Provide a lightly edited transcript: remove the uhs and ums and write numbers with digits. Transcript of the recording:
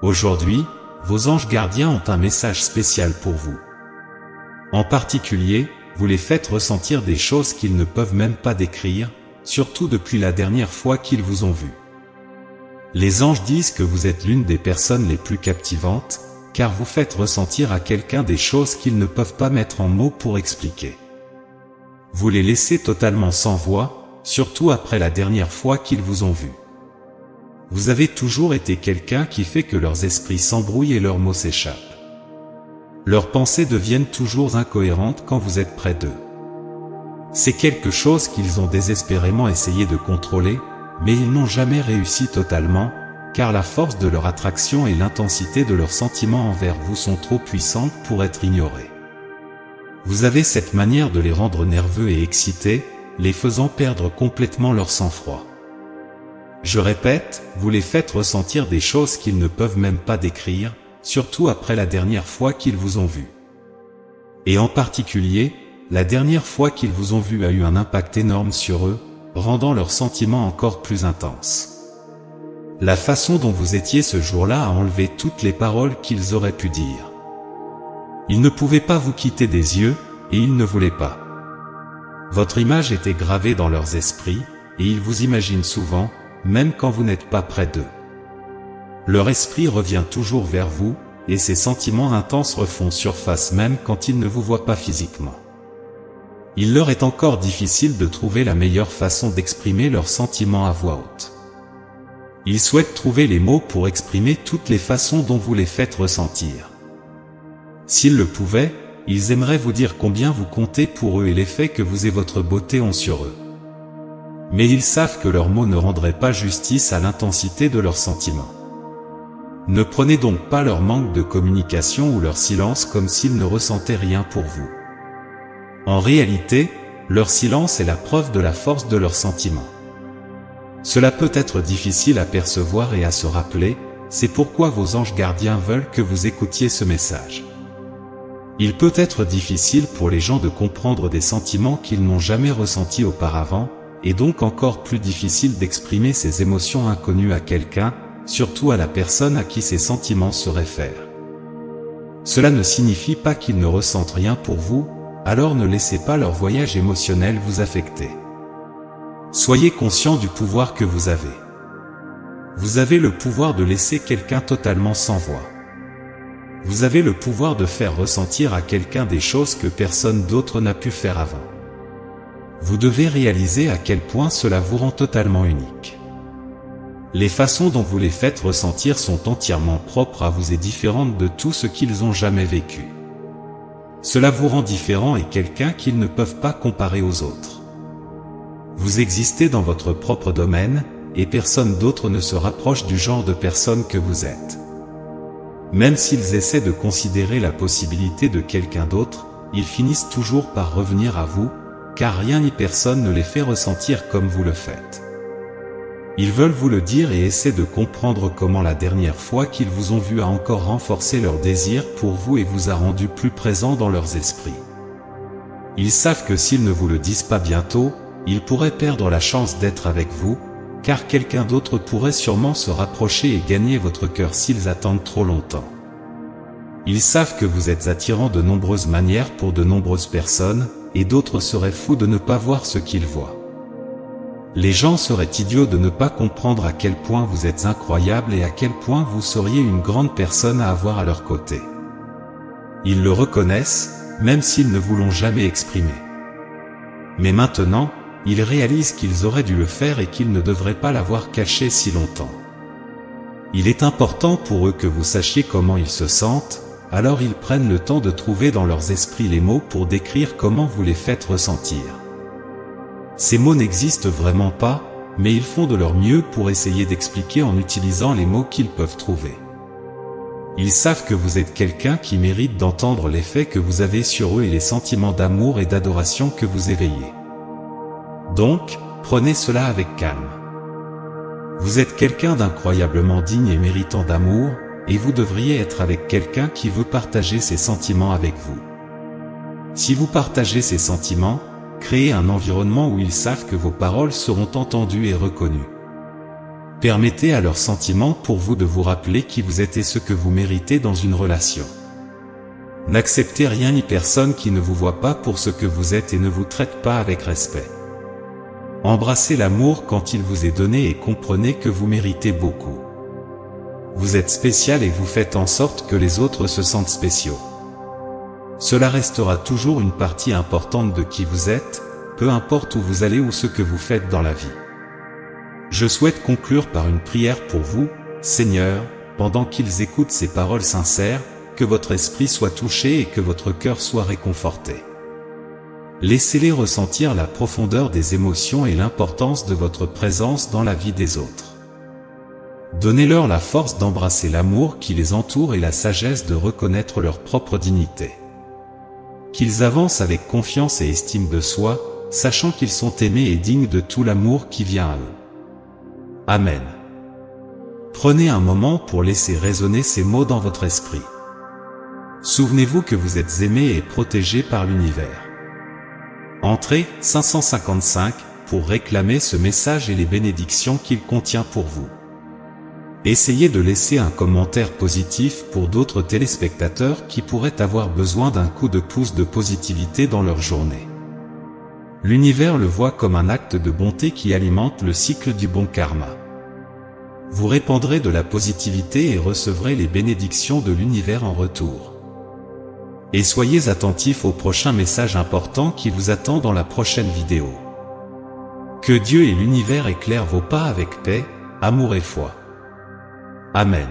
Aujourd'hui, vos anges gardiens ont un message spécial pour vous. En particulier, vous les faites ressentir des choses qu'ils ne peuvent même pas décrire, surtout depuis la dernière fois qu'ils vous ont vu. Les anges disent que vous êtes l'une des personnes les plus captivantes, car vous faites ressentir à quelqu'un des choses qu'ils ne peuvent pas mettre en mots pour expliquer. Vous les laissez totalement sans voix, surtout après la dernière fois qu'ils vous ont vu. Vous avez toujours été quelqu'un qui fait que leurs esprits s'embrouillent et leurs mots s'échappent. Leurs pensées deviennent toujours incohérentes quand vous êtes près d'eux. C'est quelque chose qu'ils ont désespérément essayé de contrôler, mais ils n'ont jamais réussi totalement, car la force de leur attraction et l'intensité de leurs sentiments envers vous sont trop puissantes pour être ignorées. Vous avez cette manière de les rendre nerveux et excités, les faisant perdre complètement leur sang-froid. Je répète, vous les faites ressentir des choses qu'ils ne peuvent même pas décrire, surtout après la dernière fois qu'ils vous ont vu. Et en particulier, la dernière fois qu'ils vous ont vu a eu un impact énorme sur eux, rendant leurs sentiments encore plus intenses. La façon dont vous étiez ce jour-là a enlevé toutes les paroles qu'ils auraient pu dire. Ils ne pouvaient pas vous quitter des yeux, et ils ne voulaient pas. Votre image était gravée dans leurs esprits, et ils vous imaginent souvent, même quand vous n'êtes pas près d'eux. Leur esprit revient toujours vers vous, et ces sentiments intenses refont surface même quand ils ne vous voient pas physiquement. Il leur est encore difficile de trouver la meilleure façon d'exprimer leurs sentiments à voix haute. Ils souhaitent trouver les mots pour exprimer toutes les façons dont vous les faites ressentir. S'ils le pouvaient, ils aimeraient vous dire combien vous comptez pour eux et l'effet que vous et votre beauté ont sur eux. Mais ils savent que leurs mots ne rendraient pas justice à l'intensité de leurs sentiments. Ne prenez donc pas leur manque de communication ou leur silence comme s'ils ne ressentaient rien pour vous. En réalité, leur silence est la preuve de la force de leurs sentiments. Cela peut être difficile à percevoir et à se rappeler, c'est pourquoi vos anges gardiens veulent que vous écoutiez ce message. Il peut être difficile pour les gens de comprendre des sentiments qu'ils n'ont jamais ressentis auparavant, et donc encore plus difficile d'exprimer ces émotions inconnues à quelqu'un, surtout à la personne à qui ces sentiments se réfèrent. Cela ne signifie pas qu'ils ne ressentent rien pour vous, alors ne laissez pas leur voyage émotionnel vous affecter. Soyez conscient du pouvoir que vous avez. Vous avez le pouvoir de laisser quelqu'un totalement sans voix. Vous avez le pouvoir de faire ressentir à quelqu'un des choses que personne d'autre n'a pu faire avant. Vous devez réaliser à quel point cela vous rend totalement unique. Les façons dont vous les faites ressentir sont entièrement propres à vous et différentes de tout ce qu'ils ont jamais vécu. Cela vous rend différent et quelqu'un qu'ils ne peuvent pas comparer aux autres. Vous existez dans votre propre domaine, et personne d'autre ne se rapproche du genre de personne que vous êtes. Même s'ils essaient de considérer la possibilité de quelqu'un d'autre, ils finissent toujours par revenir à vous, car rien ni personne ne les fait ressentir comme vous le faites. Ils veulent vous le dire et essaient de comprendre comment la dernière fois qu'ils vous ont vu a encore renforcé leur désir pour vous et vous a rendu plus présent dans leurs esprits. Ils savent que s'ils ne vous le disent pas bientôt, ils pourraient perdre la chance d'être avec vous, car quelqu'un d'autre pourrait sûrement se rapprocher et gagner votre cœur s'ils attendent trop longtemps. Ils savent que vous êtes attirant de nombreuses manières pour de nombreuses personnes, et d'autres seraient fous de ne pas voir ce qu'ils voient. Les gens seraient idiots de ne pas comprendre à quel point vous êtes incroyable et à quel point vous seriez une grande personne à avoir à leur côté. Ils le reconnaissent, même s'ils ne vous l'ont jamais exprimé. Mais maintenant, ils réalisent qu'ils auraient dû le faire et qu'ils ne devraient pas l'avoir caché si longtemps. Il est important pour eux que vous sachiez comment ils se sentent, alors ils prennent le temps de trouver dans leurs esprits les mots pour décrire comment vous les faites ressentir. Ces mots n'existent vraiment pas, mais ils font de leur mieux pour essayer d'expliquer en utilisant les mots qu'ils peuvent trouver. Ils savent que vous êtes quelqu'un qui mérite d'entendre l'effet que vous avez sur eux et les sentiments d'amour et d'adoration que vous éveillez. Donc, prenez cela avec calme. Vous êtes quelqu'un d'incroyablement digne et méritant d'amour, et vous devriez être avec quelqu'un qui veut partager ses sentiments avec vous. Si vous partagez ces sentiments, créez un environnement où ils savent que vos paroles seront entendues et reconnues. Permettez à leurs sentiments pour vous de vous rappeler qui vous êtes et ce que vous méritez dans une relation. N'acceptez rien ni personne qui ne vous voit pas pour ce que vous êtes et ne vous traite pas avec respect. Embrassez l'amour quand il vous est donné et comprenez que vous méritez beaucoup. Vous êtes spécial et vous faites en sorte que les autres se sentent spéciaux. Cela restera toujours une partie importante de qui vous êtes, peu importe où vous allez ou ce que vous faites dans la vie. Je souhaite conclure par une prière pour vous, Seigneur, pendant qu'ils écoutent ces paroles sincères, que votre esprit soit touché et que votre cœur soit réconforté. Laissez-les ressentir la profondeur des émotions et l'importance de votre présence dans la vie des autres. Donnez-leur la force d'embrasser l'amour qui les entoure et la sagesse de reconnaître leur propre dignité. Qu'ils avancent avec confiance et estime de soi, sachant qu'ils sont aimés et dignes de tout l'amour qui vient à eux. Amen. Prenez un moment pour laisser résonner ces mots dans votre esprit. Souvenez-vous que vous êtes aimé et protégé par l'univers. Entrez 555 pour réclamer ce message et les bénédictions qu'il contient pour vous. Essayez de laisser un commentaire positif pour d'autres téléspectateurs qui pourraient avoir besoin d'un coup de pouce de positivité dans leur journée. L'univers le voit comme un acte de bonté qui alimente le cycle du bon karma. Vous répandrez de la positivité et recevrez les bénédictions de l'univers en retour. Et soyez attentifs au prochain message important qui vous attend dans la prochaine vidéo. Que Dieu et l'univers éclairent vos pas avec paix, amour et foi. Amen.